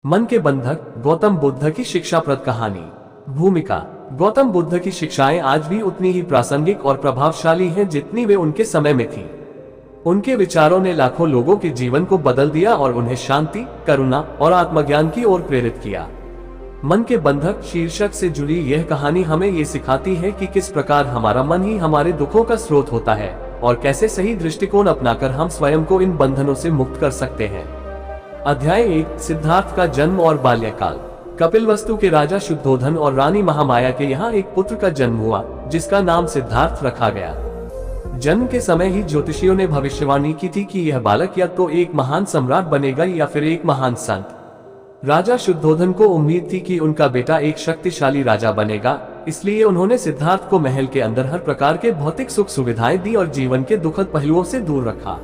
मन के बंधक, गौतम बुद्ध की शिक्षाप्रद कहानी। भूमिका। गौतम बुद्ध की शिक्षाएं आज भी उतनी ही प्रासंगिक और प्रभावशाली हैं जितनी वे उनके समय में थी। उनके विचारों ने लाखों लोगों के जीवन को बदल दिया और उन्हें शांति, करुणा और आत्मज्ञान की ओर प्रेरित किया। मन के बंधक शीर्षक से जुड़ी यह कहानी हमें ये सिखाती है कि किस प्रकार हमारा मन ही हमारे दुखों का स्रोत होता है और कैसे सही दृष्टिकोण अपनाकर हम स्वयं को इन बंधनों से मुक्त कर सकते हैं। अध्याय 1, सिद्धार्थ का जन्म और बाल्यकाल। कपिलवस्तु के राजा शुद्धोधन और रानी महामाया के यहाँ एक पुत्र का जन्म हुआ जिसका नाम सिद्धार्थ रखा गया। जन्म के समय ही ज्योतिषियों ने भविष्यवाणी की थी कि यह बालक या तो एक महान सम्राट बनेगा या फिर एक महान संत। राजा शुद्धोधन को उम्मीद थी कि उनका बेटा एक शक्तिशाली राजा बनेगा, इसलिए उन्होंने सिद्धार्थ को महल के अंदर हर प्रकार के भौतिक सुख सुविधाएं दी और जीवन के दुखद पहलुओं से दूर रखा।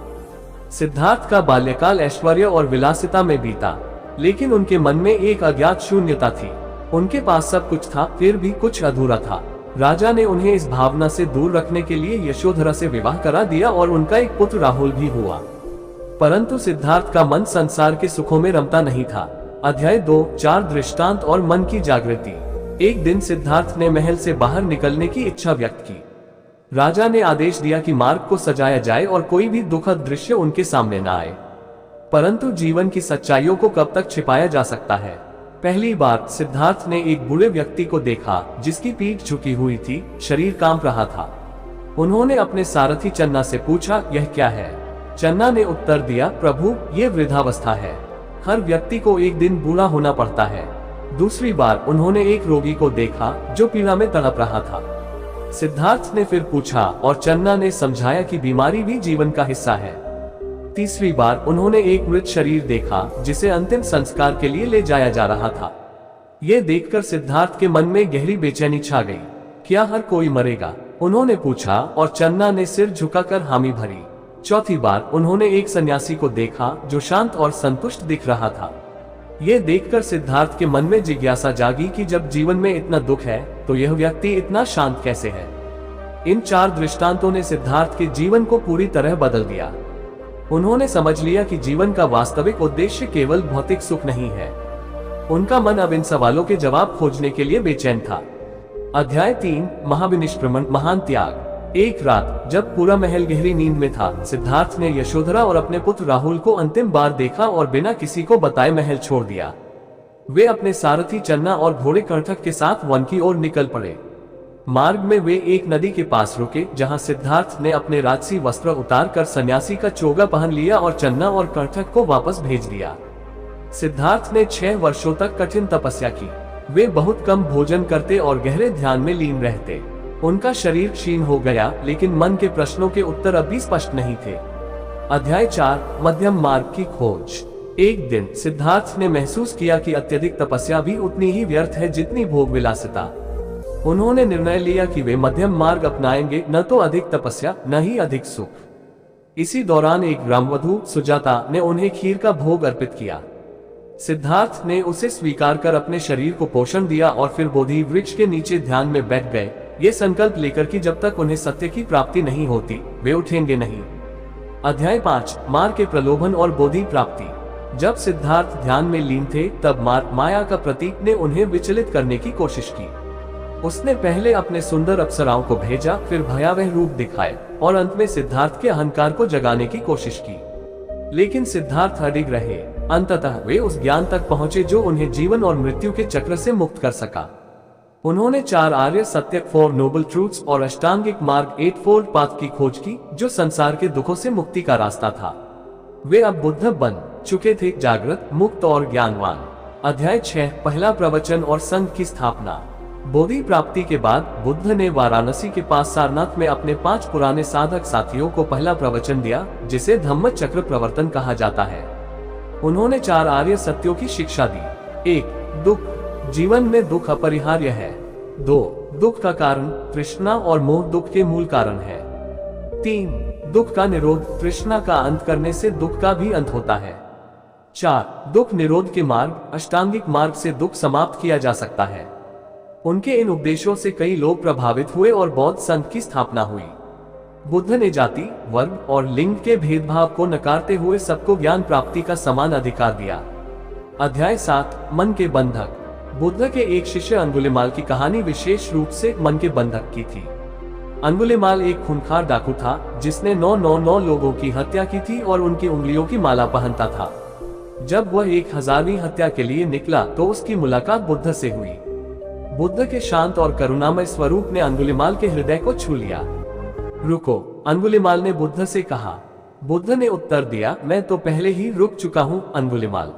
सिद्धार्थ का बाल्यकाल ऐश्वर्य और विलासिता में बीता, लेकिन उनके मन में एक अज्ञात शून्यता थी। उनके पास सब कुछ था, फिर भी कुछ अधूरा था। राजा ने उन्हें इस भावना से दूर रखने के लिए यशोधरा से विवाह करा दिया और उनका एक पुत्र राहुल भी हुआ। परंतु सिद्धार्थ का मन संसार के सुखों में रमता नहीं था। अध्याय 2, 4 दृष्टांत और मन की जागृति। एक दिन सिद्धार्थ ने महल से बाहर निकलने की इच्छा व्यक्त की। राजा ने आदेश दिया कि मार्ग को सजाया जाए और कोई भी दुखद दृश्य उनके सामने न आए। परंतु जीवन की सच्चाइयों को कब तक छिपाया जा सकता है। पहली बार सिद्धार्थ ने एक बूढ़े व्यक्ति को देखा जिसकी पीठ झुकी हुई थी, शरीर कांप रहा था। उन्होंने अपने सारथी चन्ना से पूछा, यह क्या है? चन्ना ने उत्तर दिया, प्रभु, ये वृद्धावस्था है। हर व्यक्ति को एक दिन बूढ़ा होना पड़ता है। दूसरी बार उन्होंने एक रोगी को देखा जो पीड़ा में तड़प रहा था। सिद्धार्थ ने फिर पूछा और चन्ना ने समझाया कि बीमारी भी जीवन का हिस्सा है। तीसरी बार उन्होंने एक मृत शरीर देखा जिसे अंतिम संस्कार के लिए ले जाया जा रहा था। ये देखकर सिद्धार्थ के मन में गहरी बेचैनी छा गई। क्या हर कोई मरेगा? उन्होंने पूछा और चन्ना ने सिर झुकाकर हामी भरी। चौथी बार उन्होंने एक सन्यासी को देखा जो शांत और संतुष्ट दिख रहा था। ये देखकर सिद्धार्थ के मन में जिज्ञासा जागी कि जब जीवन में इतना दुख है तो यह व्यक्ति इतना शांत कैसे है। इन 4 दृष्टांतों ने सिद्धार्थ के जीवन को पूरी तरह बदल दिया। उन्होंने समझ लिया कि जीवन का वास्तविक उद्देश्य केवल भौतिक सुख नहीं है। उनका मन अब इन सवालों के जवाब खोजने के लिए बेचैन था। अध्याय 3, महाविनिष्क्रमण, महान त्याग। एक रात जब पूरा महल गहरी नींद में था, सिद्धार्थ ने यशोधरा और अपने पुत्र राहुल को अंतिम बार देखा और बिना किसी को बताए महल छोड़ दिया। वे अपने सारथी चन्ना और घोड़े कर्ठक के साथ वन की ओर निकल पड़े। मार्ग में वे एक नदी के पास रुके जहां सिद्धार्थ ने अपने राजसी वस्त्र उतारकर सन्यासी का चोगा पहन लिया और चन्ना और कर्ठक को वापस भेज दिया। सिद्धार्थ ने 6 वर्षों तक कठिन तपस्या की। वे बहुत कम भोजन करते और गहरे ध्यान में लीन रहते। उनका शरीर क्षीण हो गया, लेकिन मन के प्रश्नों के उत्तर अभी स्पष्ट नहीं थे। अध्याय 4, मध्यम मार्ग की खोज। एक दिन सिद्धार्थ ने महसूस किया कि अत्यधिक तपस्या भी उतनी ही व्यर्थ है जितनी भोग विलासिता। उन्होंने निर्णय लिया कि वे मध्यम मार्ग अपनाएंगे, न तो अधिक तपस्या न ही अधिक सुख। इसी दौरान एक ग्रामवधू सुजाता ने उन्हें खीर का भोग अर्पित किया। सिद्धार्थ ने उसे स्वीकार कर अपने शरीर को पोषण दिया और फिर बोधि वृक्ष के नीचे ध्यान में बैठ गए, ये संकल्प लेकर कि जब तक उन्हें सत्य की प्राप्ति नहीं होती वे उठेंगे नहीं। अध्याय 5, मार के प्रलोभन और बोधि प्राप्ति। जब सिद्धार्थ ध्यान में लीन थे तब माया का प्रतीक ने उन्हें विचलित करने की कोशिश की। उसने पहले अपने सुंदर अप्सराओं को भेजा, फिर भयावह रूप दिखाए और अंत में सिद्धार्थ के अहंकार को जगाने की कोशिश की। लेकिन सिद्धार्थ अडिग रहे। अंततः वे उस ज्ञान तक पहुंचे जो उन्हें जीवन और मृत्यु के चक्र से मुक्त कर सका। उन्होंने 4 आर्य सत्य, 4 नोबल ट्रूथ्स और अष्टांगिक मार्ग, 8 फोल्ड पाथ की खोज की जो संसार के दुखों से मुक्ति का रास्ता था। वे अब बुद्ध बन चुके थे, जागृत, मुक्त और ज्ञानवान। अध्याय 6, पहला प्रवचन और संघ की स्थापना। बोधि प्राप्ति के बाद बुद्ध ने वाराणसी के पास सारनाथ में अपने 5 पुराने साधक साथियों को पहला प्रवचन दिया जिसे धम्म चक्र प्रवर्तन कहा जाता है। उन्होंने 4 आर्य सत्यों की शिक्षा दी। 1, दुख, जीवन में दुख अपरिहार्य है। 2, दुख का कारण तृष्णा और मोह दुख के मूल कारण है। 3, दुख का निरोध, तृष्णा का अंत करने से दुख का भी अंत होता है। 4, दुख निरोध के मार्ग, अष्टांगिक मार्ग से दुख समाप्त किया जा सकता है। उनके इन उपदेशों से कई लोग प्रभावित हुए और बौद्ध संघ की स्थापना हुई। बुद्ध ने जाति, वर्ग और लिंग के भेदभाव को नकारते हुए सबको ज्ञान प्राप्ति का समान अधिकार दिया। अध्याय 7 मन के बंधक। बुद्ध के एक शिष्य अंगुलिमाल की कहानी विशेष रूप से मन के बंधक की थी। अंगुलिमाल एक खूंखार डाकू था जिसने 999 लोगों की हत्या की थी और उनकी उंगलियों की माला पहनता था। जब वह 1000वीं हत्या के लिए निकला तो उसकी मुलाकात बुद्ध से हुई। बुद्ध के शांत और करुणामय स्वरूप ने अंगुलिमाल के हृदय को छू लिया। रुको, अंगुलिमाल ने बुद्ध से कहा। बुद्ध ने उत्तर दिया, मैं तो पहले ही रुक चुका हूँ अंगुलिमाल,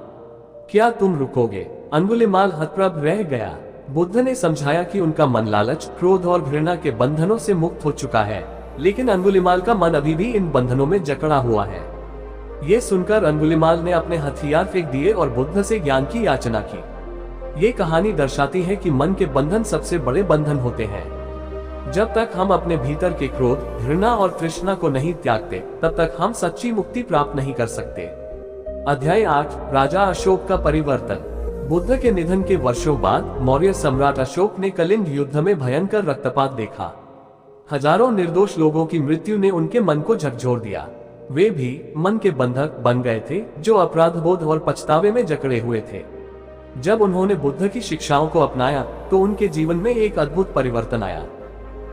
क्या तुम रुकोगे? अंगुलिमाल हतप्रभ रह गया। बुद्ध ने समझाया कि उनका मन लालच, क्रोध और घृणा के बंधनों से मुक्त हो चुका है, लेकिन अंगुलिमाल का मन अभी भी इन बंधनों में जकड़ा हुआ है। ये सुनकर अंगुलिमाल ने अपने हथियार फेंक दिए और बुद्ध से ज्ञान की याचना की। ये कहानी दर्शाती है कि मन के बंधन सबसे बड़े बंधन होते हैं। जब तक हम अपने भीतर के क्रोध, घृणा और तृष्णा को नहीं त्यागते, तब तक हम सच्ची मुक्ति प्राप्त नहीं कर सकते। अध्याय 8 राजा अशोक का परिवर्तन। बुद्ध के निधन के वर्षों बाद मौर्य सम्राट अशोक ने कलिंग युद्ध में भयंकर रक्तपात देखा। हजारों निर्दोष लोगों की मृत्यु ने उनके मन को झकझोर दिया। वे भी मन के बंधक बन गए थे, जो अपराध बोध और पछतावे में जकड़े हुए थे। जब उन्होंने बुद्ध की शिक्षाओं को अपनाया तो उनके जीवन में एक अद्भुत परिवर्तन आया।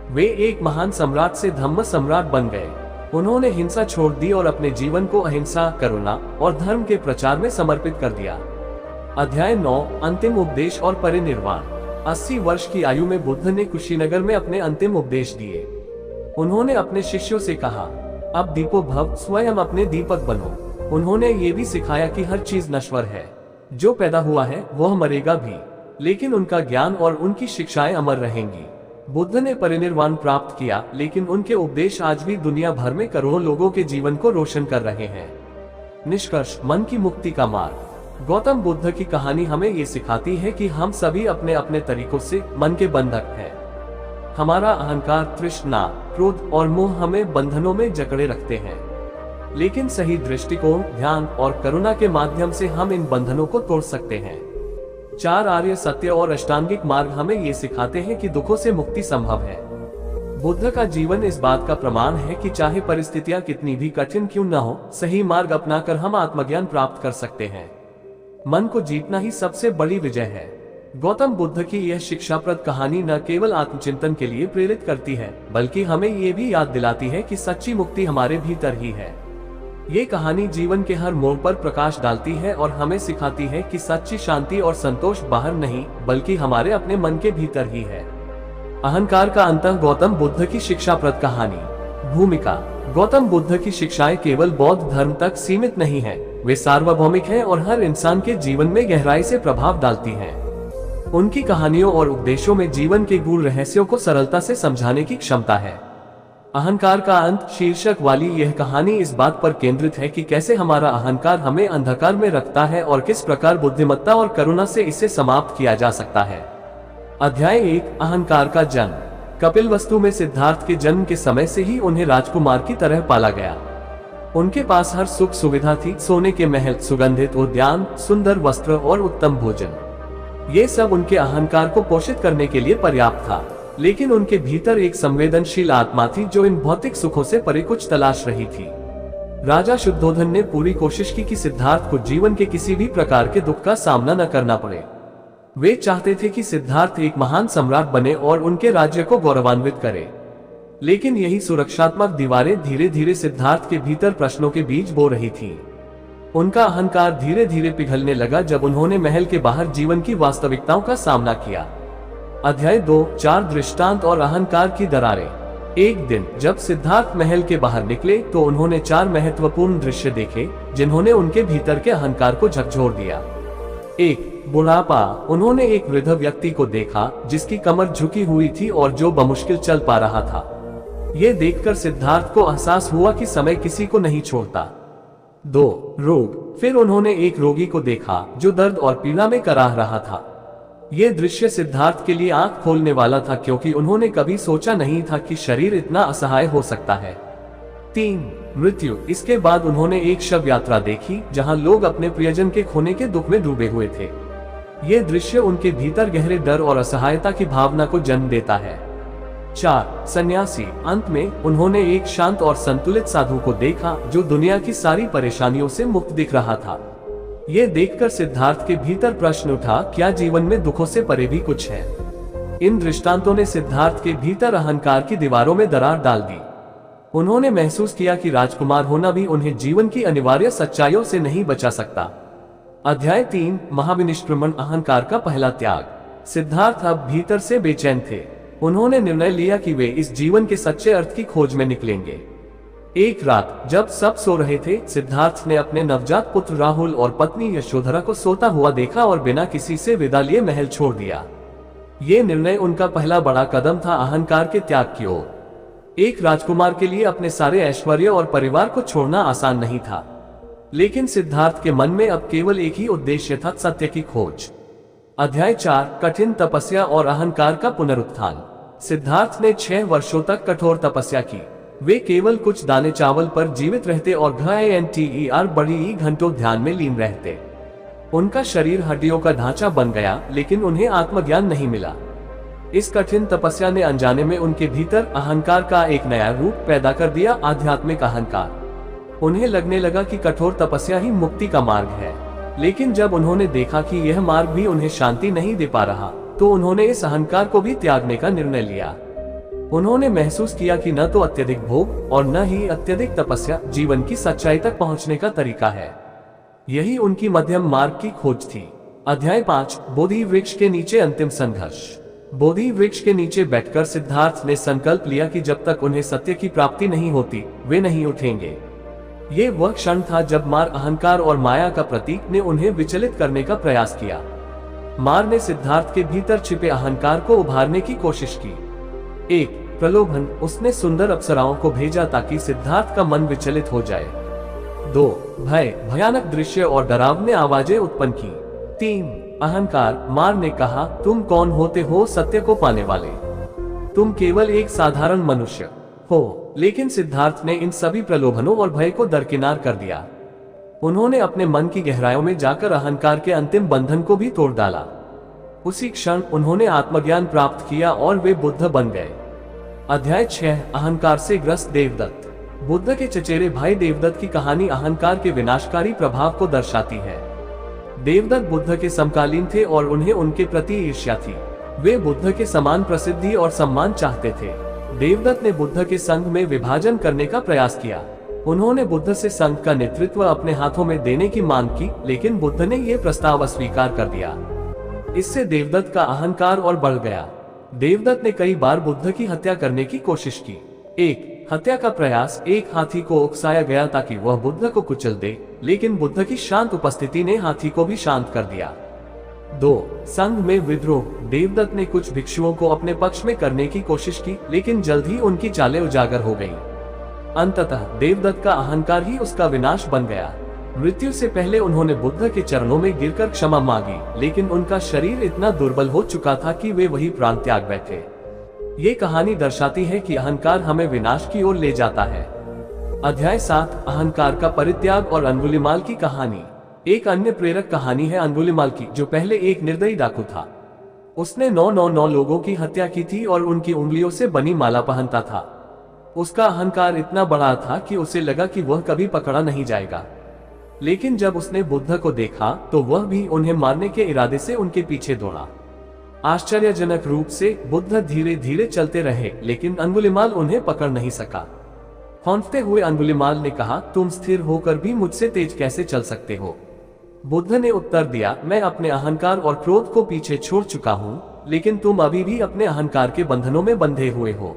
वे एक महान सम्राट से धम्म सम्राट बन गए। उन्होंने हिंसा छोड़ दी और अपने जीवन को अहिंसा, करुणा और धर्म के प्रचार में समर्पित कर दिया। अध्याय 9 अंतिम उपदेश और परिनिर्वाण। 80 वर्ष की आयु में बुद्ध ने कुशीनगर में अपने अंतिम उपदेश दिए। उन्होंने अपने शिष्यों से कहा, अब दीपो भव, स्वयं अपने दीपक बनो। उन्होंने ये भी सिखाया कि हर चीज नश्वर है, जो पैदा हुआ है वह मरेगा भी, लेकिन उनका ज्ञान और उनकी शिक्षाएं अमर रहेंगी। बुद्ध ने परिनिर्वाण प्राप्त किया, लेकिन उनके उपदेश आज भी दुनिया भर में करोड़ों लोगों के जीवन को रोशन कर रहे हैं। निष्कर्ष, मन की मुक्ति का मार्ग। गौतम बुद्ध की कहानी हमें ये सिखाती है कि हम सभी अपने अपने तरीकों से मन के बंधक हैं। हमारा अहंकार, तृष्णा, क्रोध और मोह हमें बंधनों में जकड़े रखते हैं, लेकिन सही दृष्टिकोण, ध्यान और करुणा के माध्यम से हम इन बंधनों को तोड़ सकते हैं। 4 आर्य सत्य और अष्टांगिक मार्ग हमें ये सिखाते हैं कि दुखों से मुक्ति संभव है। बुद्ध का जीवन इस बात का प्रमाण है कि चाहे परिस्थितियां कितनी भी कठिन क्यों न हो, सही मार्ग अपनाकर हम आत्मज्ञान प्राप्त कर सकते हैं। मन को जीतना ही सबसे बड़ी विजय है। गौतम बुद्ध की यह शिक्षाप्रद कहानी न केवल आत्मचिंतन के लिए प्रेरित करती है, बल्कि हमें ये भी याद दिलाती है कि सच्ची मुक्ति हमारे भीतर ही है। ये कहानी जीवन के हर मोड़ पर प्रकाश डालती है और हमें सिखाती है कि सच्ची शांति और संतोष बाहर नहीं, बल्कि हमारे अपने मन के भीतर ही है। अहंकार का अंत। गौतम बुद्ध की शिक्षाप्रद कहानी। भूमिका। गौतम बुद्ध की शिक्षाएं केवल बौद्ध धर्म तक सीमित नहीं है, वे सार्वभौमिक हैं और हर इंसान के जीवन में गहराई से प्रभाव डालती हैं। उनकी कहानियों और उपदेशों में जीवन के गूढ़ रहस्यों को सरलता से समझाने की क्षमता है। अहंकार का अंत शीर्षक वाली यह कहानी इस बात पर केंद्रित है कि कैसे हमारा अहंकार हमें अंधकार में रखता है और किस प्रकार बुद्धिमत्ता और करुणा से इसे समाप्त किया जा सकता है। अध्याय 1 अहंकार का जन्म। कपिलवस्तु में सिद्धार्थ के जन्म के समय से ही उन्हें राजकुमार की तरह पाला गया। उनके पास हर सुख सुविधा थी, सोने के महल, सुगंधित उद्यान, सुंदर वस्त्र और उत्तम भोजन। ये सब उनके अहंकार को पोषित करने के लिए पर्याप्त था, लेकिन उनके भीतर एक संवेदनशील आत्मा थी जो इन भौतिक सुखों से परे कुछ तलाश रही थी। राजा शुद्धोधन ने पूरी कोशिश की कि सिद्धार्थ को जीवन के किसी भी प्रकार के दुख का सामना न करना पड़े। वे चाहते थे कि सिद्धार्थ एक महान सम्राट बने और उनके राज्य को गौरवान्वित करे, लेकिन यही सुरक्षात्मक दीवारें धीरे धीरे सिद्धार्थ के भीतर प्रश्नों के बीज बो रही थीं। उनका अहंकार धीरे धीरे पिघलने लगा जब उन्होंने महल के बाहर जीवन की वास्तविकताओं का सामना किया। अध्याय 2 4 दृष्टांत और अहंकार की दरारें। एक दिन जब सिद्धार्थ महल के बाहर निकले तो उन्होंने 4 महत्वपूर्ण दृश्य देखे जिन्होंने उनके भीतर के अहंकार को झकझोर दिया। 1 बुढ़ापा। उन्होंने एक वृद्ध व्यक्ति को देखा जिसकी कमर झुकी हुई थी और जो बमुश्किल चल पा रहा था। ये देखकर सिद्धार्थ को एहसास हुआ कि समय किसी को नहीं छोड़ता। 2 रोग। फिर उन्होंने एक रोगी को देखा जो दर्द और पीड़ा में कराह रहा था। ये दृश्य सिद्धार्थ के लिए आंख खोलने वाला था, क्योंकि उन्होंने कभी सोचा नहीं था कि शरीर इतना असहाय हो सकता है। 3 मृत्यु। इसके बाद उन्होंने एक शव यात्रा देखी जहां लोग अपने प्रियजन के खोने के दुख में डूबे हुए थे। ये दृश्य उनके भीतर गहरे डर और असहायता की भावना को जन्म देता है। 4 सन्यासी। अंत में उन्होंने एक शांत और संतुलित साधु को देखा जो दुनिया की सारी परेशानियों से मुक्त दिख रहा था। ये देखकर सिद्धार्थ के भीतर प्रश्न उठा, क्या जीवन में दुखों से परे भी कुछ है? इन दृष्टांतों ने सिद्धार्थ के भीतर अहंकार की दीवारों में दरार डाल दी। उन्होंने महसूस किया कि राजकुमार होना भी उन्हें जीवन की अनिवार्य सच्चाइयों से नहीं बचा सकता। अध्याय 3, महाविनिष्क्रमण, अहंकार का पहला त्याग। सिद्धार्थ अब भीतर से बेचैन थे। उन्होंने निर्णय लिया कि वे इस जीवन के सच्चे अर्थ की खोज में निकलेंगे। एक रात जब सब सो रहे थे, सिद्धार्थ ने अपने नवजात पुत्र राहुल और पत्नी यशोधरा को सोता हुआ देखा और बिना किसी से विदा लिए महल छोड़ दिया। ये निर्णय उनका पहला बड़ा कदम था अहंकार के त्याग की ओर। एक राजकुमार के लिए अपने सारे ऐश्वर्य और परिवार को छोड़ना आसान नहीं था, लेकिन सिद्धार्थ के मन में अब केवल एक ही उद्देश्य था, सत्य की खोज। अध्याय 4, कठिन तपस्या और अहंकार का पुनरुत्थान। सिद्धार्थ ने 6 वर्षों तक कठोर तपस्या की। वे केवल कुछ दाने चावल पर जीवित रहते और बड़ी घंटों ध्यान में लीन रहते। उनका शरीर हड्डियों का ढांचा बन गया, लेकिन उन्हें आत्मज्ञान नहीं मिला। इस कठिन तपस्या ने अनजाने में उनके भीतर अहंकार का एक नया रूप पैदा कर दिया, आध्यात्मिक अहंकार। उन्हें लगने लगा कि कठोर तपस्या ही मुक्ति का मार्ग है, लेकिन जब उन्होंने देखा कि यह मार्ग भी उन्हें शांति नहीं दे पा रहा, तो उन्होंने इस अहंकार को भी त्यागने का निर्णय लिया। उन्होंने महसूस किया कि न तो अत्यधिक भोग और न ही अत्यधिक तपस्या जीवन की सच्चाई तक पहुंचने का तरीका है। यही उनकी मध्यम मार्ग की खोज थी। अध्याय 5, बोधि वृक्ष के नीचे अंतिम संघर्ष। बोधि वृक्ष के नीचे बैठकर सिद्धार्थ ने संकल्प लिया कि जब तक उन्हें सत्य की प्राप्ति नहीं होती, वे नहीं उठेंगे। ये वह क्षण था जब मार, अहंकार और माया का प्रतीक, ने उन्हें विचलित करने का प्रयास किया। मार ने सिद्धार्थ के भीतर छिपे अहंकार को उभारने की कोशिश की। 1, प्रलोभन, उसने सुंदर अप्सराओं को भेजा ताकि सिद्धार्थ का मन विचलित हो जाए। 2, भय, भयानक दृश्य और डरावनी आवाजें उत्पन्न की। 3, अहंकार, मार ने कहा, तुम कौन होते हो सत्य को पाने वाले? तुम केवल एक साधारण मनुष्य हो। लेकिन सिद्धार्थ ने इन सभी प्रलोभनों और भय को दरकिनार कर दिया। उन्होंने अपने मन की गहराइयों में जाकर अहंकार के अंतिम बंधन को भी तोड़ डाला। उसी क्षण उन्होंने आत्मज्ञान प्राप्त किया और वे बुद्ध बन गए। अध्याय 6, अहंकार से ग्रस्त देवदत्त। बुद्ध के चचेरे भाई देवदत्त की कहानी अहंकार के विनाशकारी प्रभाव को दर्शाती है। देवदत्त बुद्ध के समकालीन थे और उन्हें उनके प्रति ईर्ष्या थी। वे बुद्ध के समान प्रसिद्धि और सम्मान चाहते थे। देवदत्त ने बुद्ध के संघ में विभाजन करने का प्रयास किया। उन्होंने बुद्ध से संघ का नेतृत्व अपने हाथों में देने की मांग की, लेकिन बुद्ध ने यह प्रस्ताव अस्वीकार कर दिया। इससे देवदत्त का अहंकार और बढ़ गया। देवदत्त ने कई बार बुद्ध की हत्या करने की कोशिश की। 1, हत्या का प्रयास, एक हाथी को उकसाया गया ताकि वह बुद्ध को कुचल दे, लेकिन बुद्ध की शांत उपस्थिति ने हाथी को भी शांत कर दिया। 2, संघ में विद्रोह, देवदत्त ने कुछ भिक्षुओं को अपने पक्ष में करने की कोशिश की, लेकिन जल्द ही उनकी चालें उजागर हो गईं। अंततः देवदत्त का अहंकार ही उसका विनाश बन गया। मृत्यु से पहले उन्होंने बुद्ध के चरणों में गिरकर क्षमा मांगी, लेकिन उनका शरीर इतना दुर्बल हो चुका था कि वे वही प्राण त्याग बैठे। ये कहानी दर्शाती है कि अहंकार हमें विनाश की ओर ले जाता है। अध्याय 7, अहंकार का परित्याग और अंगुलिमाल की कहानी। एक अन्य प्रेरक कहानी है अंगुलिमाल की, जो पहले एक निर्दयी डाकू था। उसने 999 लोगों की हत्या की थी और उनकी उंगलियों से बनी माला पहनता था। उसका अहंकार इतना बड़ा था कि उसे लगा कि वह कभी पकड़ा नहीं जाएगा। लेकिन जब उसने बुद्ध को देखा, तो वह भी उन्हें मारने के इरादे से उनके पीछे दौड़ा। आश्चर्यजनक रूप से बुद्ध धीरे धीरे चलते रहे, लेकिन अंगुलिमाल उन्हें पकड़ नहीं सका। खौंफते हुए अंगुलिमाल ने कहा, तुम स्थिर होकर भी मुझसे तेज कैसे चल सकते हो? बुद्ध ने उत्तर दिया, मैं अपने अहंकार और क्रोध को पीछे छोड़ चुका हूँ, लेकिन तुम अभी भी अपने अहंकार के बंधनों में बंधे हुए हो।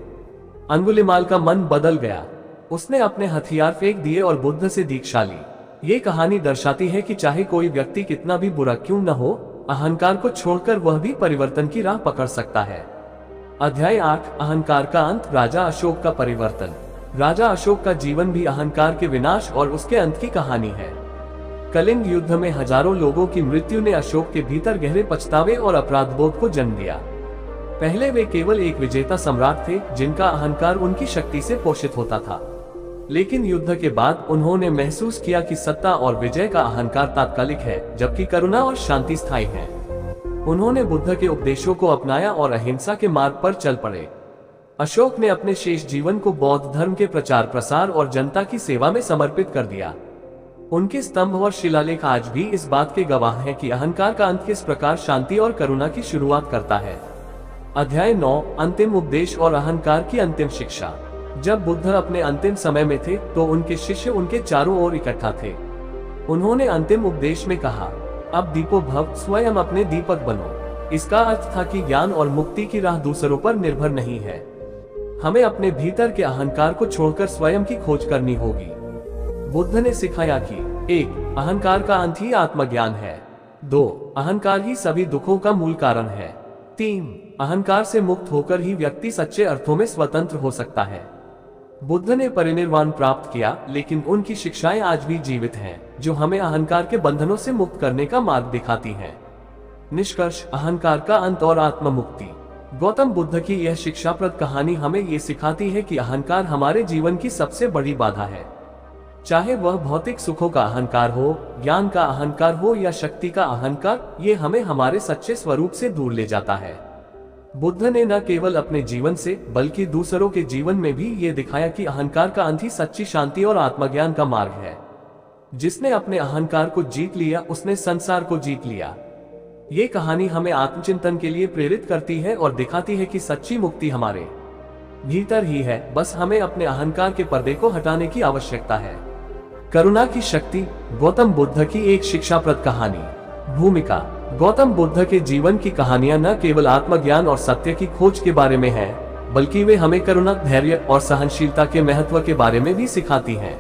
अंगुलिमाल का मन बदल गया। उसने अपने हथियार फेंक दिए और बुद्ध से दीक्षा ली। ये कहानी दर्शाती है कि चाहे कोई व्यक्ति कितना भी बुरा क्यों न हो, अहंकार को छोड़कर वह भी परिवर्तन की राह पकड़ सकता है। अध्याय 8, अहंकार का अंत, राजा अशोक का परिवर्तन। राजा अशोक का जीवन भी अहंकार के विनाश और उसके अंत की कहानी है। कलिंग युद्ध में हजारों लोगों की मृत्यु ने अशोक के भीतर गहरे पछतावे और अपराधबोध को जन्म दिया। पहले वे केवल एक विजेता सम्राट थे, जिनका अहंकार उनकी शक्ति से पोषित होता था। लेकिन युद्ध के बाद उन्होंने महसूस किया कि सत्ता और विजय का अहंकार तात्कालिक है, जबकि करुणा और शांति स्थायी है। उन्होंने बुद्ध के उपदेशों को अपनाया और अहिंसा के मार्ग पर चल पड़े। अशोक ने अपने शेष जीवन को बौद्ध धर्म के प्रचार प्रसार और जनता की सेवा में समर्पित कर दिया। उनके स्तंभ और शिलालेख आज भी इस बात के गवाह हैं कि अहंकार का अंत किस प्रकार शांति और करुणा की शुरुआत करता है। अध्याय 9, अंतिम उपदेश और अहंकार की अंतिम शिक्षा। जब बुद्ध अपने अंतिम समय में थे तो उनके शिष्य उनके चारों ओर इकट्ठा थे। उन्होंने अंतिम उपदेश में कहा, अब दीपो भव, स्वयं अपने दीपक बनो। इसका अर्थ था कि ज्ञान और मुक्ति की राह दूसरों पर निर्भर नहीं है। हमें अपने भीतर के अहंकार को छोड़कर स्वयं की खोज करनी होगी। बुद्ध ने सिखाया कि 1. अहंकार का अंत ही आत्मज्ञान है। 2. अहंकार ही सभी दुखों का मूल कारण है। 3. अहंकार से मुक्त होकर ही व्यक्ति सच्चे अर्थों में स्वतंत्र हो सकता है। बुद्ध ने परिनिर्वाण प्राप्त किया, लेकिन उनकी शिक्षाएं आज भी जीवित हैं, जो हमें अहंकार के बंधनों से मुक्त करने का मार्ग दिखाती हैं। निष्कर्ष, अहंकार का अंत और आत्म मुक्ति। गौतम बुद्ध की यह शिक्षाप्रद कहानी हमें ये सिखाती है कि अहंकार हमारे जीवन की सबसे बड़ी बाधा है। चाहे वह भौतिक सुखों का अहंकार हो, ज्ञान का अहंकार हो या शक्ति का अहंकार, ये हमें हमारे सच्चे स्वरूप से दूर ले जाता है। बुद्ध ने न केवल अपने जीवन से बल्कि दूसरों के जीवन में भी ये दिखाया कि अहंकार का अंत ही सच्ची शांति और आत्मज्ञान का मार्ग है। जिसने अपने अहंकार को जीत लिया, उसने संसार को जीत लिया। ये कहानी हमें आत्मचिंतन के लिए प्रेरित करती है और दिखाती है कि सच्ची मुक्ति हमारे भीतर ही है, बस हमें अपने अहंकार के पर्दे को हटाने की आवश्यकता है। करुणा की शक्ति। गौतम बुद्ध की एक शिक्षाप्रद कहानी। भूमिका। गौतम बुद्ध के जीवन की कहानियां न केवल आत्मज्ञान और सत्य की खोज के बारे में हैं, बल्कि वे हमें करुणा, धैर्य और सहनशीलता के महत्व के बारे में भी सिखाती हैं।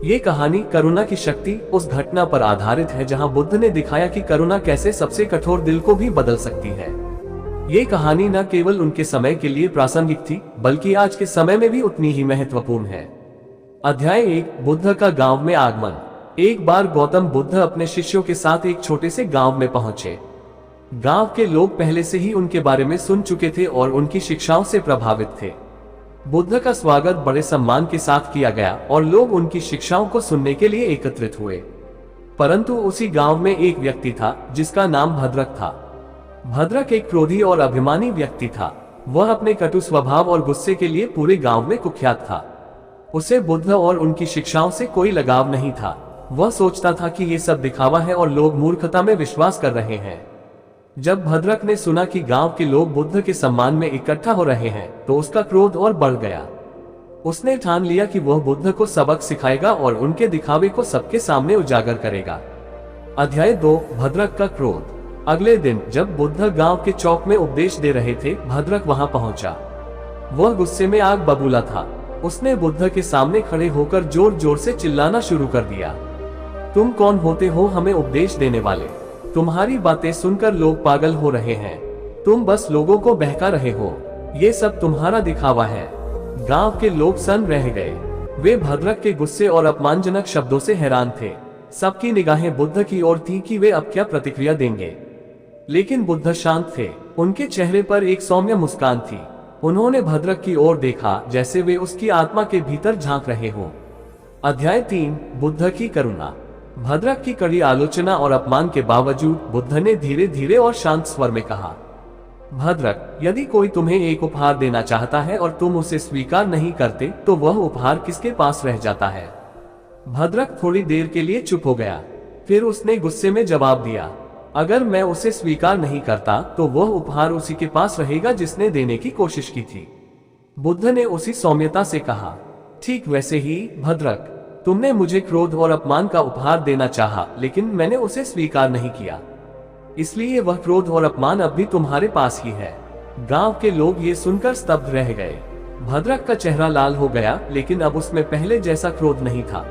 ये कहानी करुणा की शक्ति उस घटना पर आधारित है जहां बुद्ध ने दिखाया कि करुणा कैसे सबसे कठोर दिल को भी बदल सकती है। ये कहानी न केवल उनके समय के लिए प्रासंगिक थी, बल्कि आज के समय में भी उतनी ही महत्वपूर्ण है। अध्याय 1, बुद्ध का गांव में आगमन। एक बार गौतम बुद्ध अपने शिष्यों के साथ एक छोटे से गांव में पहुंचे। गांव के लोग पहले से ही उनके बारे में सुन चुके थे और उनकी शिक्षाओं से प्रभावित थे। बुद्ध का स्वागत बड़े सम्मान के साथ किया गया और लोग उनकी शिक्षाओं को सुनने के लिए एकत्रित हुए। परंतु उसी गांव में एक व्यक्ति था जिसका नाम भद्रक था। भद्रक एक क्रोधी और अभिमानी व्यक्ति था। वह अपने कटु स्वभाव और गुस्से के लिए पूरे गांव में कुख्यात था। उसे बुद्ध और उनकी शिक्षाओं से कोई लगाव नहीं था। वह सोचता था कि ये सब दिखावा है और लोग मूर्खता में विश्वास कर रहे हैं। जब भद्रक ने सुना कि गांव के लोग बुद्ध के सम्मान में इकट्ठा हो रहे हैं, तो उसका क्रोध और बढ़ गया। उसने ठान लिया कि वह बुद्ध को सबक सिखाएगा और उनके दिखावे को सबके सामने उजागर करेगा। अध्याय 2, भद्रक का क्रोध। अगले दिन जब बुद्ध गांव के चौक में उपदेश दे रहे थे, भद्रक वहां पहुंचा। वह गुस्से में आग बबूला था। उसने बुद्ध के सामने खड़े होकर जोर जोर से चिल्लाना शुरू कर दिया, तुम कौन होते हो हमें उपदेश देने वाले? तुम्हारी बातें सुनकर लोग पागल हो रहे हैं। तुम बस लोगों को बहका रहे हो। ये सब तुम्हारा दिखावा है। गांव के लोग सन्न रह गए। वे भद्रक के गुस्से और अपमानजनक शब्दों से हैरान थे। सबकी निगाहें बुद्ध की ओर थी कि वे अब क्या प्रतिक्रिया देंगे। लेकिन बुद्ध शांत थे। उनके चेहरे पर एक सौम्य मुस्कान थी। उन्होंने भद्रक की ओर देखा जैसे वे उसकी आत्मा के भीतर झांक रहे हों। अध्याय 3, बुद्ध की करुणा। भद्रक की कड़ी आलोचना और अपमान के बावजूद बुद्ध ने धीरे धीरे और शांत स्वर में कहा, भद्रक, यदि कोई तुम्हें एक उपहार देना चाहता है और तुम उसे स्वीकार नहीं करते, तो वह उपहार किसके पास रह जाता है? भद्रक थोड़ी देर के लिए चुप हो गया। फिर उसने गुस्से में जवाब दिया, अगर मैं उसे स्वीकार नहीं करता तो वह उपहार उसी के पास रहेगा जिसने देने की कोशिश की थी। बुद्ध ने उसी सौम्यता से कहा, ठीक वैसे ही भद्रक, तुमने मुझे क्रोध और अपमान का उपहार देना चाहा, लेकिन मैंने उसे स्वीकार नहीं किया, इसलिए वह क्रोध और अपमान अब भी तुम्हारे पास ही है। गांव के लोग ये सुनकर स्तब्ध रह गए। भद्रक का चेहरा लाल हो गया, लेकिन अब उसमें पहले जैसा क्रोध नहीं था।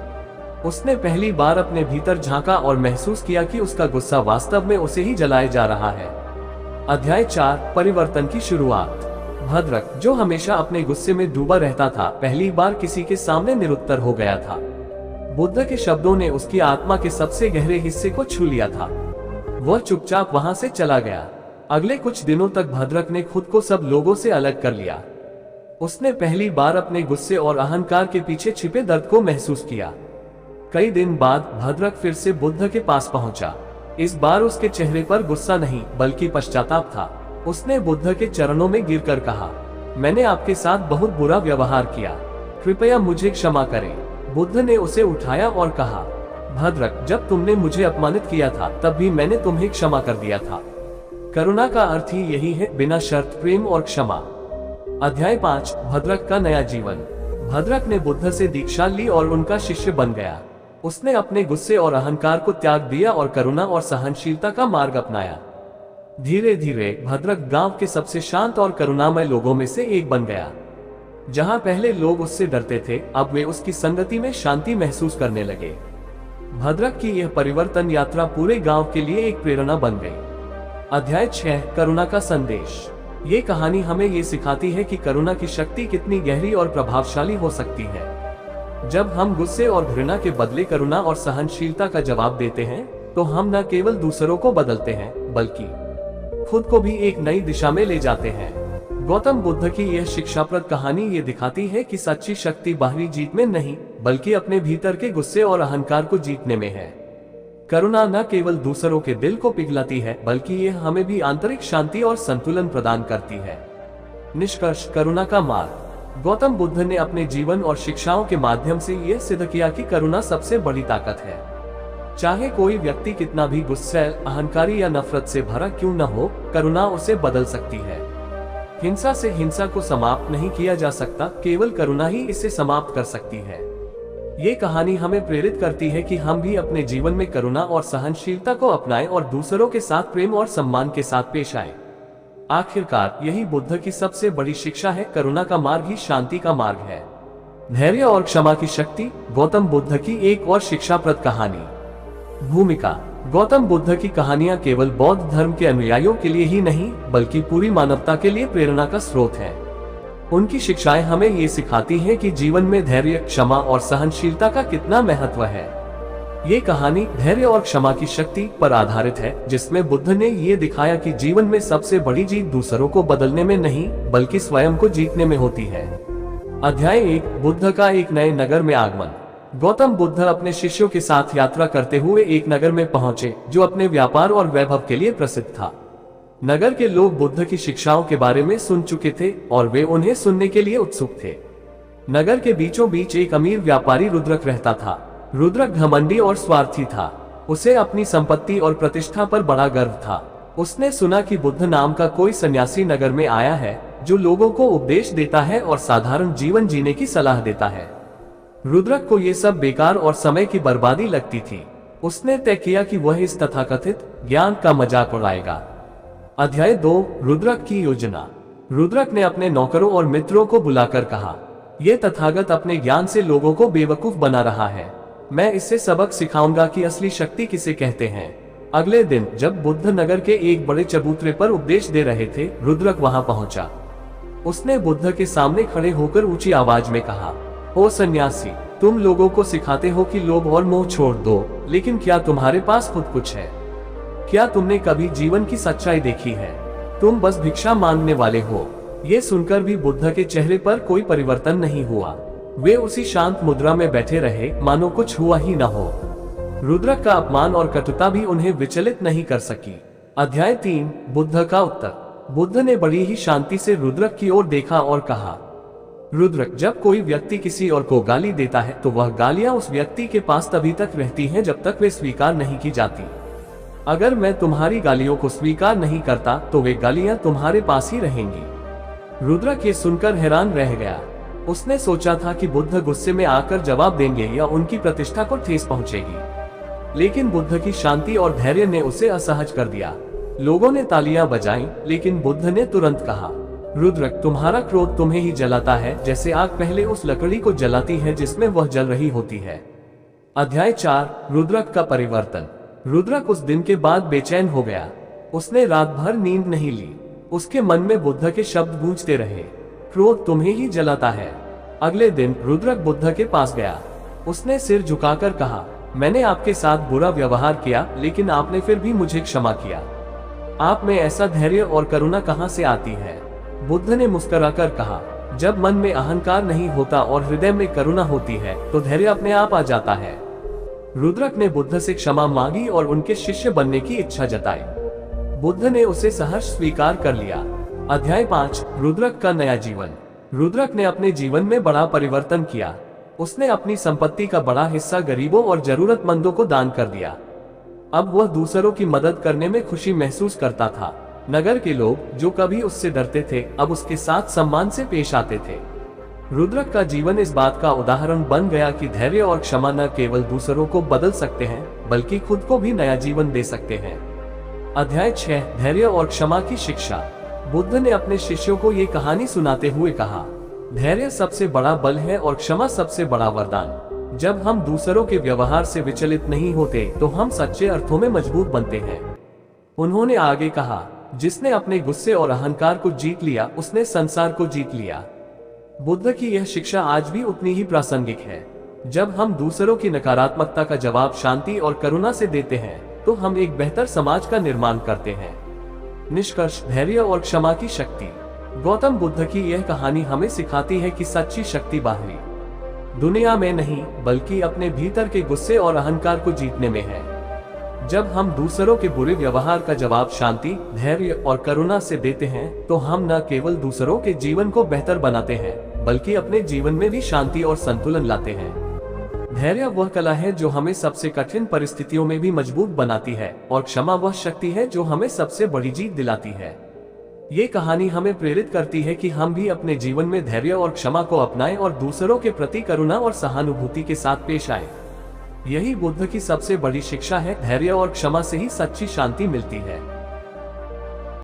उसने पहली बार अपने भीतर झांका और महसूस किया कि उसका गुस्सा वास्तव में उसे ही जलाए जा रहा है। अध्याय 4, परिवर्तन की शुरुआत। भद्रक, जो हमेशा अपने गुस्से में डूबा रहता था, पहली बार किसी के सामने निरुत्तर हो गया था। बुद्ध के शब्दों ने उसकी आत्मा के सबसे गहरे हिस्से को छू लिया था। वह चुपचाप वहां से चला गया। अगले कुछ दिनों तक भद्रक ने खुद को सब लोगों से अलग कर लिया। उसने पहली बार अपने गुस्से और अहंकार के पीछे छिपे दर्द को महसूस किया। कई दिन बाद भद्रक फिर से बुद्ध के पास पहुंचा। इस बार उसके चेहरे पर गुस्सा नहीं बल्कि पश्चाताप था। उसने बुद्ध के चरणों में गिरकर कहा, मैंने आपके साथ बहुत बुरा व्यवहार किया, कृपया मुझे क्षमा करें। बुद्ध ने उसे उठाया और कहा, भद्रक, जब तुमने मुझे अपमानित किया था तब भी मैंने तुम्हें क्षमा कर दिया था। करुणा का अर्थ ही यही है, बिना शर्त प्रेम और क्षमा। अध्याय 5, भद्रक का नया जीवन। भद्रक ने बुद्ध से दीक्षा ली और उनका शिष्य बन गया। उसने अपने गुस्से और अहंकार को त्याग दिया और करुणा और सहनशीलता का मार्ग अपनाया। धीरे धीरे भद्रक गांव के सबसे शांत और करुणामय लोगों में से एक बन गया। जहां पहले लोग उससे डरते थे, अब वे उसकी संगति में शांति महसूस करने लगे। भद्रक की यह परिवर्तन यात्रा पूरे गांव के लिए एक प्रेरणा बन गई। अध्याय 6, करुणा का संदेश। ये कहानी हमें ये सिखाती है कि करुणा की शक्ति कितनी गहरी और प्रभावशाली हो सकती है। जब हम गुस्से और घृणा के बदले करुणा और सहनशीलता का जवाब देते हैं, तो हम न केवल दूसरों को बदलते हैं, बल्कि खुद को भी एक नई दिशा में ले जाते हैं। गौतम बुद्ध की यह शिक्षाप्रद कहानी ये दिखाती है कि सच्ची शक्ति बाहरी जीत में नहीं, बल्कि अपने भीतर के गुस्से और अहंकार को जीतने में है। करुणा न केवल दूसरों के दिल को पिघलाती है, बल्कि यह हमें भी आंतरिक शांति और संतुलन प्रदान करती है। निष्कर्ष, करुणा का मार्ग। गौतम बुद्ध ने अपने जीवन और शिक्षाओं के माध्यम से यह सिद्ध किया कि करुणा सबसे बड़ी ताकत है। चाहे कोई व्यक्ति कितना भी गुस्सैल, अहंकारी या नफरत से भरा क्यों न हो, करुणा उसे बदल सकती है। हिंसा से हिंसा को समाप्त नहीं किया जा सकता, केवल करुणा ही इसे समाप्त कर सकती है। ये कहानी हमें प्रेरित करती है कि हम भी अपने जीवन में करुणा और सहनशीलता को अपनाएं और दूसरों के साथ प्रेम और सम्मान के साथ पेश आएं। आखिरकार यही बुद्ध की सबसे बड़ी शिक्षा है, करुणा का मार्ग ही शांति का मार्ग है। धैर्य और क्षमा की शक्ति। गौतम बुद्ध की एक और शिक्षाप्रद कहानी। भूमिका। गौतम बुद्ध की कहानियां केवल बौद्ध धर्म के अनुयायियों के लिए ही नहीं, बल्कि पूरी मानवता के लिए प्रेरणा का स्रोत है। उनकी शिक्षाएं हमें ये सिखाती हैं कि जीवन में धैर्य, क्षमा और सहनशीलता का कितना महत्व है। ये कहानी धैर्य और क्षमा की शक्ति पर आधारित है, जिसमें बुद्ध ने ये दिखाया कि जीवन में सबसे बड़ी जीत दूसरों को बदलने में नहीं, बल्कि स्वयं को जीतने में होती है। अध्याय 1, बुद्ध का एक नए नगर में आगमन। गौतम बुद्ध अपने शिष्यों के साथ यात्रा करते हुए एक नगर में पहुंचे, जो अपने व्यापार और वैभव के लिए प्रसिद्ध था। नगर के लोग बुद्ध की शिक्षाओं के बारे में सुन चुके थे और वे उन्हें सुनने के लिए उत्सुक थे। नगर के बीचों बीच एक अमीर व्यापारी रुद्रक रहता था। रुद्रक घमंडी और स्वार्थी था। उसे अपनी संपत्ति और प्रतिष्ठा पर बड़ा गर्व था। उसने सुना कि बुद्ध नाम का कोई सन्यासी नगर में आया है, जो लोगों को उपदेश देता है और साधारण जीवन जीने की सलाह देता है। रुद्रक को ये सब बेकार और समय की बर्बादी लगती थी। उसने तय किया कि वह इस तथाकथित ज्ञान का मजाक उड़ाएगा। अध्याय 2, रुद्रक की योजना। रुद्रक ने अपने नौकरों और मित्रों को बुलाकर कहा, यह तथागत अपने ज्ञान से लोगों को बेवकूफ बना रहा है। मैं इससे सबक सिखाऊंगा कि असली शक्ति किसे कहते हैं। अगले दिन जब बुद्ध नगर के एक बड़े चबूतरे पर उपदेश दे रहे थे, रुद्रक वहां पहुंचा। उसने बुद्ध के सामने खड़े होकर ऊंची आवाज में कहा, ओ सन्यासी, तुम लोगों को सिखाते हो कि लोभ और मोह छोड़ दो, लेकिन क्या तुम्हारे पास खुद कुछ है? क्या तुमने कभी जीवन की सच्चाई देखी है? तुम बस भिक्षा मांगने वाले हो। ये सुनकर भी बुद्ध के चेहरे पर कोई परिवर्तन नहीं हुआ। वे उसी शांत मुद्रा में बैठे रहे, मानो कुछ हुआ ही न हो। रुद्रक का अपमान और कटुता भी उन्हें विचलित नहीं कर सकी। अध्याय 3, बुद्ध का उत्तर। बुद्ध ने बड़ी ही शांति से रुद्रक की ओर देखा और कहा, रुद्रक, जब कोई व्यक्ति किसी और को गाली देता है तो वह गालियां उस व्यक्ति के पास तभी तक रहती हैं जब तक वे स्वीकार नहीं की जाती। अगर मैं तुम्हारी गालियों को स्वीकार नहीं करता तो वे गालियां तुम्हारे पास ही रहेंगी। रुद्रक ये सुनकर हैरान रह गया। उसने सोचा था कि बुद्ध गुस्से में आकर जवाब देंगे या उनकी प्रतिष्ठा को ठेस पहुंचेगी, लेकिन बुद्ध की शांति और धैर्य ने उसे असहज कर दिया। लोगों ने तालियां बजाईं, लेकिन बुद्ध ने तुरंत कहा, रुद्रक, तुम्हारा क्रोध तुम्हें ही जलाता है, जैसे आग पहले उस लकड़ी को जलाती है जिसमें वह जल रही होती है। अध्याय 4, रुद्रक का परिवर्तन। रुद्रक उस दिन के बाद बेचैन हो गया। उसने रात भर नींद नहीं ली। उसके मन में बुद्ध के शब्द गूंजते रहे, क्रोध तुम्हें ही जलाता है। अगले दिन रुद्रक बुद्ध के पास गया। उसने सिर झुकाकर कहा, मैंने आपके साथ बुरा व्यवहार किया, लेकिन आपने फिर भी मुझे क्षमा किया। आप में ऐसा धैर्य और करुणा कहां से आती है? बुद्ध ने मुस्कुराकर कहा, जब मन में अहंकार नहीं होता और हृदय में करुणा होती है तो धैर्य अपने आप आ जाता है। रुद्रक ने बुद्ध से क्षमा मांगी और उनके शिष्य बनने की इच्छा जताई। बुद्ध ने उसे सहर्ष स्वीकार कर लिया। अध्याय 5, रुद्रक का नया जीवन। रुद्रक ने अपने जीवन में बड़ा परिवर्तन किया। उसने अपनी संपत्ति का बड़ा हिस्सा गरीबों और जरूरतमंदों को दान कर दिया। अब वह दूसरों की मदद करने में खुशी महसूस करता था। नगर के लोग जो कभी उससे डरते थे, अब उसके साथ सम्मान से पेश आते थे। रुद्रक का जीवन इस बात का उदाहरण बन गया कि धैर्य और क्षमा न केवल दूसरों को बदल सकते हैं, बल्कि खुद को भी नया जीवन दे सकते हैं। अध्याय 6, धैर्य और क्षमा की शिक्षा। बुद्ध ने अपने शिष्यों को ये कहानी सुनाते हुए कहा, धैर्य सबसे बड़ा बल है और क्षमा सबसे बड़ा वरदान। जब हम दूसरों के व्यवहार से विचलित नहीं होते तो हम सच्चे अर्थों में मजबूत बनते हैं। उन्होंने आगे कहा, जिसने अपने गुस्से और अहंकार को जीत लिया उसने संसार को जीत लिया। बुद्ध की यह शिक्षा आज भी उतनी ही प्रासंगिक है। जब हम दूसरों की नकारात्मकता का जवाब शांति और करुणा से देते हैं तो हम एक बेहतर समाज का निर्माण करते हैं। निष्कर्ष, धैर्य और क्षमा की शक्ति। गौतम बुद्ध की यह कहानी हमें सिखाती है कि सच्ची शक्ति बाहरी दुनिया में नहीं, बल्कि अपने भीतर के गुस्से और अहंकार को जीतने में है। जब हम दूसरों के बुरे व्यवहार का जवाब शांति, धैर्य और करुणा से देते हैं तो हम न केवल दूसरों के जीवन को बेहतर बनाते हैं, बल्कि अपने जीवन में भी शांति और संतुलन लाते हैं। धैर्य वह कला है जो हमें सबसे कठिन परिस्थितियों में भी मजबूत बनाती है, और क्षमा वह शक्ति है जो हमें सबसे बड़ी जीत दिलाती है। ये कहानी हमें प्रेरित करती है कि हम भी अपने जीवन में धैर्य और क्षमा को अपनाएं और दूसरों के प्रति करुणा और सहानुभूति के साथ पेश आएं। यही बुद्ध की सबसे बड़ी शिक्षा है, धैर्य और क्षमा से ही सच्ची शांति मिलती है।